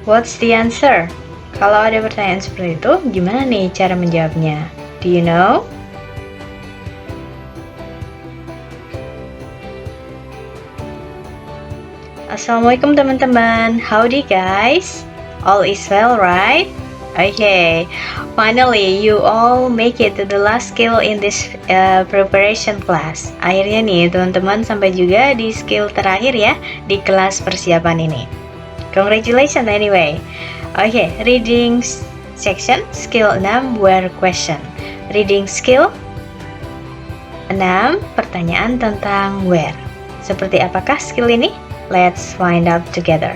What's the answer? Kalau ada pertanyaan seperti itu, gimana nih cara menjawabnya? Do you know? Assalamualaikum teman-teman. Howdy guys. All is well, right? Okay. Finally, you all make it to the last skill in this preparation class. Akhirnya nih teman-teman sampai juga di skill terakhir ya di kelas persiapan ini. Congratulations anyway. Okay, reading section skill 6 where question. Reading skill 6 pertanyaan tentang where. Seperti apakah skill ini? Let's find out together.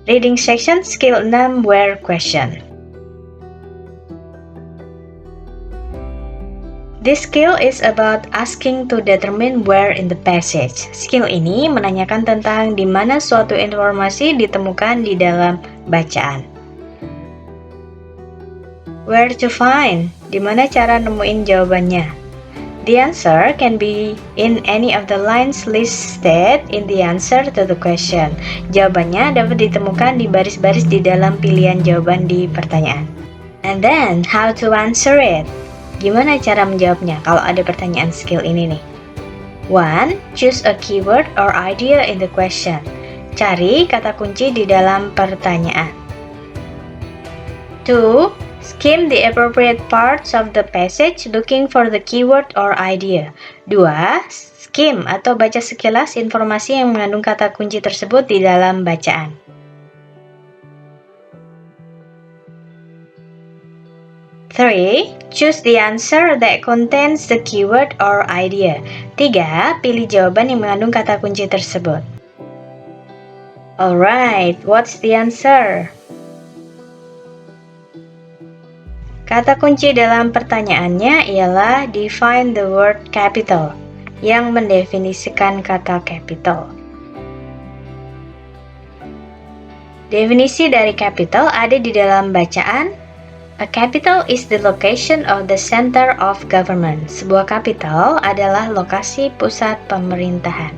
Reading section skill 6 where question. This skill is about asking to determine where in the passage. Skill ini menanyakan tentang di mana suatu informasi ditemukan di dalam bacaan. Where to find? Di mana cara nemuin jawabannya? The answer can be in any of the lines listed in the answer to the question. Jawabannya dapat ditemukan di baris-baris di dalam pilihan jawaban di pertanyaan. And then, how to answer it? Gimana cara menjawabnya kalau ada pertanyaan skill ini nih? 1. Choose a keyword or idea in the question. Cari kata kunci di dalam pertanyaan. 2. Skim the appropriate parts of the passage looking for the keyword or idea. 2. Skim atau baca sekilas informasi yang mengandung kata kunci tersebut di dalam bacaan. 3. Choose the answer that contains the keyword or idea. 3. Pilih jawaban yang mengandung kata kunci tersebut. Alright, what's the answer? Kata kunci dalam pertanyaannya ialah define the word capital, yang mendefinisikan kata capital. Definisi dari capital ada di dalam bacaan. A capital is the location of the center of government. Sebuah capital adalah lokasi pusat pemerintahan.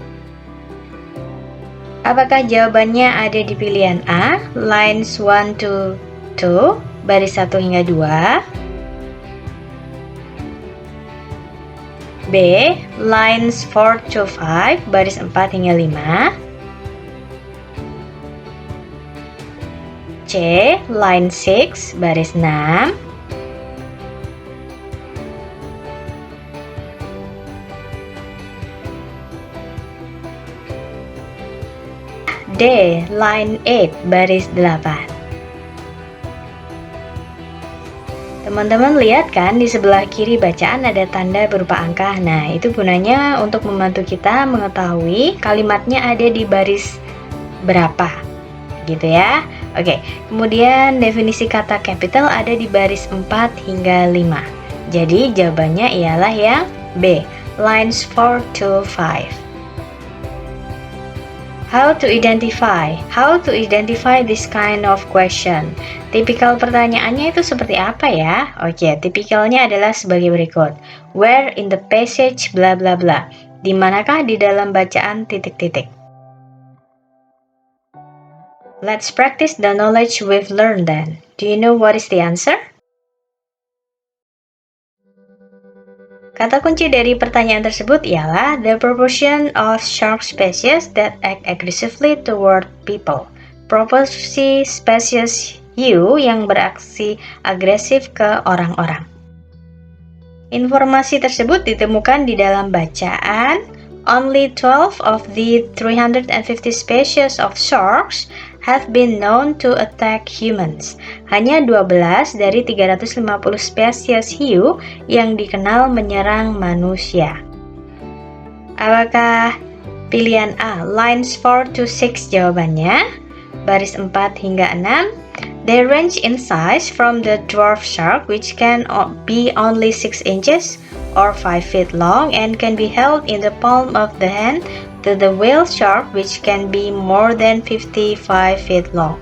Apakah jawabannya ada di pilihan A, lines 1 to 2, baris 1 hingga 2, B, lines 4 to 5, baris 4 hingga 5, C, line 6, baris 6, D, line 8, baris 8. Teman-teman lihat kan di sebelah kiri bacaan ada tanda berupa angka. Nah, itu gunanya untuk membantu kita mengetahui kalimatnya ada di baris berapa. Gitu ya. Oke, kemudian definisi kata capital ada di baris 4 hingga 5. Jadi jawabannya ialah yang B, lines 4 to 5. How to identify this kind of question. Tipikal pertanyaannya itu seperti apa ya? Oke, tipikalnya adalah sebagai berikut. Where in the passage bla bla bla. Di manakah di dalam bacaan titik-titik. Let's practice the knowledge we've learned then. Do you know what is the answer? Kata kunci dari pertanyaan tersebut ialah the proportion of shark species that act aggressively toward people. Proporsi spesies hiu yang beraksi agresif ke orang-orang. Informasi tersebut ditemukan di dalam bacaan. Only 12 of the 350 species of sharks have been known to attack humans. Hanya 12 dari 350 spesies hiu yang dikenal menyerang manusia. Apakah pilihan A, lines 4 to 6 jawabannya? Baris 4 hingga 6. They range in size from the dwarf shark which can be only 6 inches or 5 feet long and can be held in the palm of the hand, to the whale shark which can be more than 55 feet long.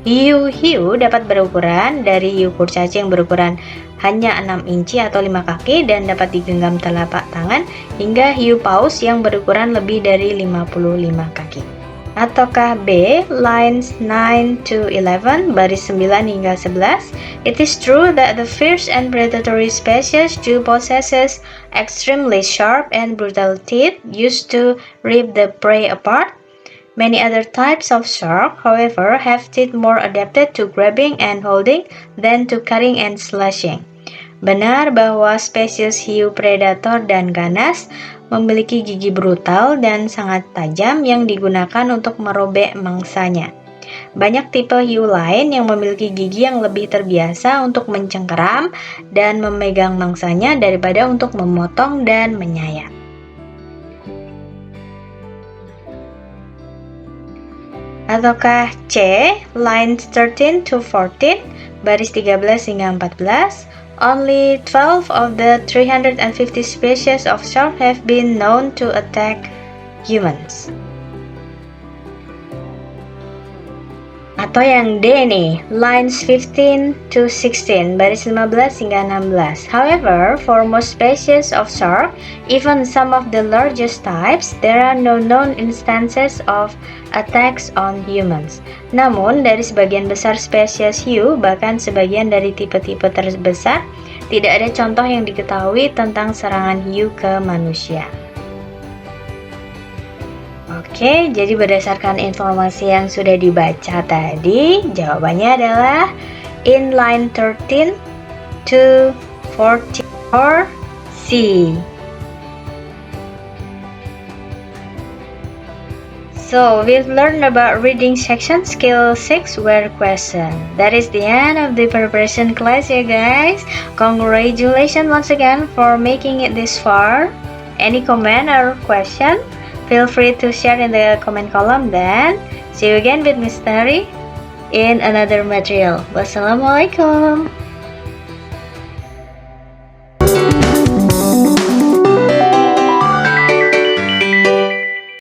Hiu dapat berukuran dari hiu kurcaci yang berukuran hanya 6 inci atau 5 kaki dan dapat digenggam telapak tangan, hingga hiu paus yang berukuran lebih dari 55 kaki. Ataukah B, lines 9 to 11, baris 9 hingga 11? It is true that the fierce and predatory species do possesses extremely sharp and brutal teeth used to rip the prey apart. Many other types of shark, however, have teeth more adapted to grabbing and holding than to cutting and slashing. Benar bahwa spesies hiu predator dan ganas memiliki gigi brutal dan sangat tajam yang digunakan untuk merobek mangsanya. Banyak tipe hiu lain yang memiliki gigi yang lebih terbiasa untuk mencengkeram dan memegang mangsanya daripada untuk memotong dan menyayat. Ataukah C, lines 13 to 14, baris 13 hingga 14? Only 12 of the 350 species of shark have been known to attack humans. Atau yang D nih, lines 15 to 16, baris 15 hingga 16. However, for most species of shark, even some of the largest types, there are no known instances of attacks on humans. Namun, dari sebagian besar spesies hiu, bahkan sebagian dari tipe-tipe terbesar, tidak ada contoh yang diketahui tentang serangan hiu ke manusia. Oke, jadi berdasarkan informasi yang sudah dibaca tadi, jawabannya adalah in line 13 to 14 or C. So, we've learned about reading section skill 6 word question. That is the end of the preparation class ya guys. Congratulations once again for making it this far. Any comment or question? Feel free to share in the comment column. Then, see you again with Miss Tari in another material. Wassalamualaikum.